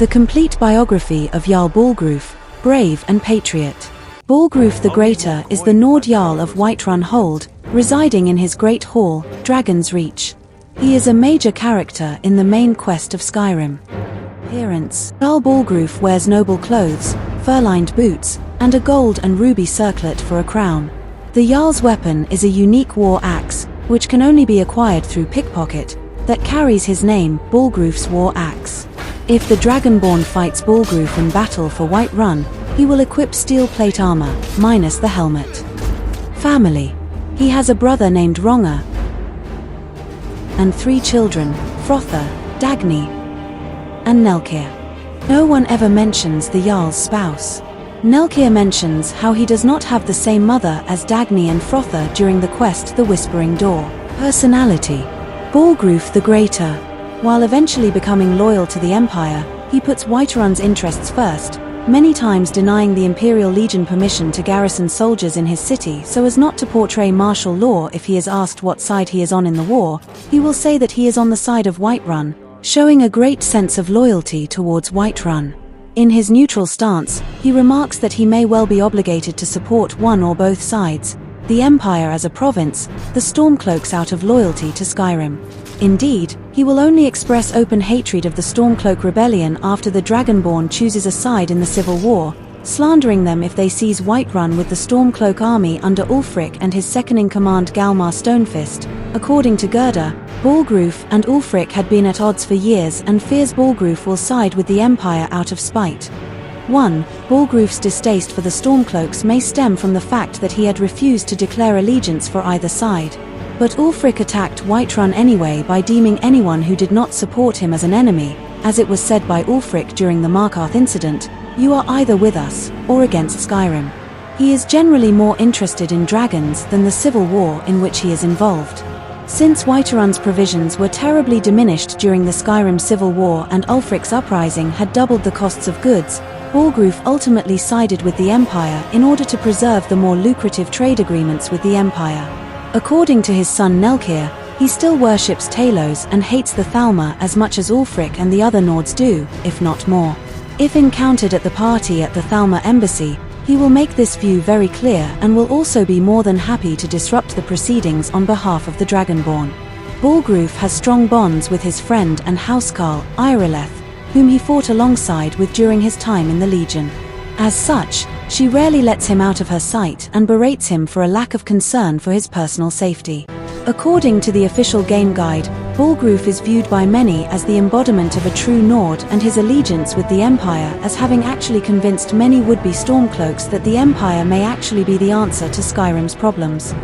The complete biography of Jarl Balgruuf, brave and patriot. Balgruuf the Greater is the Nord Jarl of Whiterun Hold, residing in his great hall, Dragonsreach. He is a major character in the main quest of Skyrim. Appearance: Jarl Balgruuf wears noble clothes, fur-lined boots, and a gold and ruby circlet for a crown. The Jarl's weapon is a unique war axe, which can only be acquired through Pickpocket, that carries his name, Balgruuf's War Axe. If the Dragonborn fights Balgruuf in battle for Whiterun, he will equip steel plate armor, minus the helmet. Family: he has a brother named Hrongar and 3 children, Frothar, Dagny, and Nelkir. No one ever mentions the Jarl's spouse. Nelkir mentions how he does not have the same mother as Dagny and Frothar during the quest The Whispering Door. Personality: Balgruuf the Greater. While eventually becoming loyal to the Empire, he puts Whiterun's interests first, many times denying the Imperial Legion permission to garrison soldiers in his city so as not to portray martial law. If he is asked what side he is on in the war, he will say that he is on the side of Whiterun, showing a great sense of loyalty towards Whiterun. In his neutral stance, he remarks that he may well be obligated to support one or both sides, the Empire as a province, the Stormcloaks out of loyalty to Skyrim. Indeed, he will only express open hatred of the Stormcloak Rebellion after the Dragonborn chooses a side in the civil war, slandering them if they seize Whiterun with the Stormcloak army under Ulfric and his second-in-command Galmar Stone-Fist. According to Gerdur, Balgruuf and Ulfric had been at odds for years and fears Balgruuf will side with the Empire out of spite. 1. Balgruuf's distaste for the Stormcloaks may stem from the fact that he had refused to declare allegiance for either side. But Ulfric attacked Whiterun anyway by deeming anyone who did not support him as an enemy. As it was said by Ulfric during the Markarth Incident, "You are either with us, or against Skyrim." He is generally more interested in dragons than the civil war in which he is involved. Since Whiterun's provisions were terribly diminished during the Skyrim civil war and Ulfric's uprising had doubled the costs of goods, Balgruuf ultimately sided with the Empire in order to preserve the more lucrative trade agreements with the Empire. According to his son Nelkir, he still worships Talos and hates the Thalmor as much as Ulfric and the other Nords do, if not more. If encountered at the party at the Thalmor Embassy, he will make this view very clear and will also be more than happy to disrupt the proceedings on behalf of the Dragonborn. Balgruuf has strong bonds with his friend and Housecarl Irileth, whom he fought alongside with during his time in the Legion. As such, she rarely lets him out of her sight and berates him for a lack of concern for his personal safety. According to the official game guide, Balgruuf is viewed by many as the embodiment of a true Nord and his allegiance with the Empire as having actually convinced many would-be Stormcloaks that the Empire may actually be the answer to Skyrim's problems.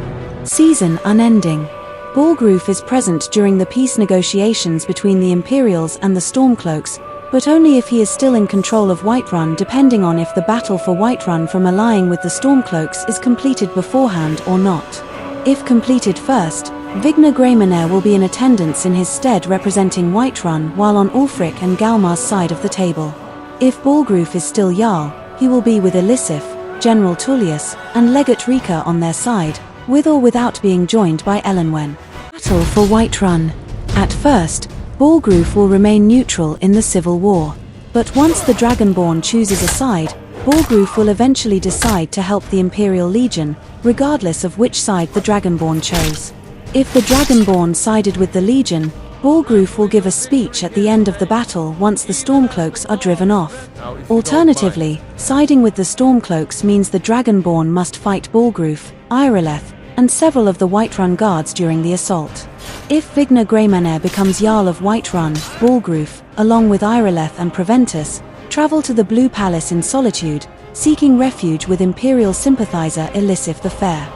Season Unending. Balgruuf is present during the peace negotiations between the Imperials and the Stormcloaks, but only if he is still in control of Whiterun, depending on if the battle for Whiterun from allying with the Stormcloaks is completed beforehand or not. If completed first, Vignar Gray-Mane will be in attendance in his stead representing Whiterun while on Ulfric and Galmar's side of the table. If Balgruuf is still Jarl, he will be with Elisif, General Tullius, and Legate Rikke on their side, with or without being joined by Elenwen. Battle for Whiterun. At first, Balgruuf will remain neutral in the civil war. But once the Dragonborn chooses a side, Balgruuf will eventually decide to help the Imperial Legion, regardless of which side the Dragonborn chose. If the Dragonborn sided with the Legion, Balgruuf will give a speech at the end of the battle once the Stormcloaks are driven off. Alternatively, siding with the Stormcloaks means the Dragonborn must fight Balgruuf, Irileth, and several of the Whiterun guards during the assault. If Vignar Gray-Mane becomes Jarl of Whiterun, Balgruuf, along with Irileth and Proventus, travel to the Blue Palace in solitude, seeking refuge with Imperial sympathizer Elisif the Fair.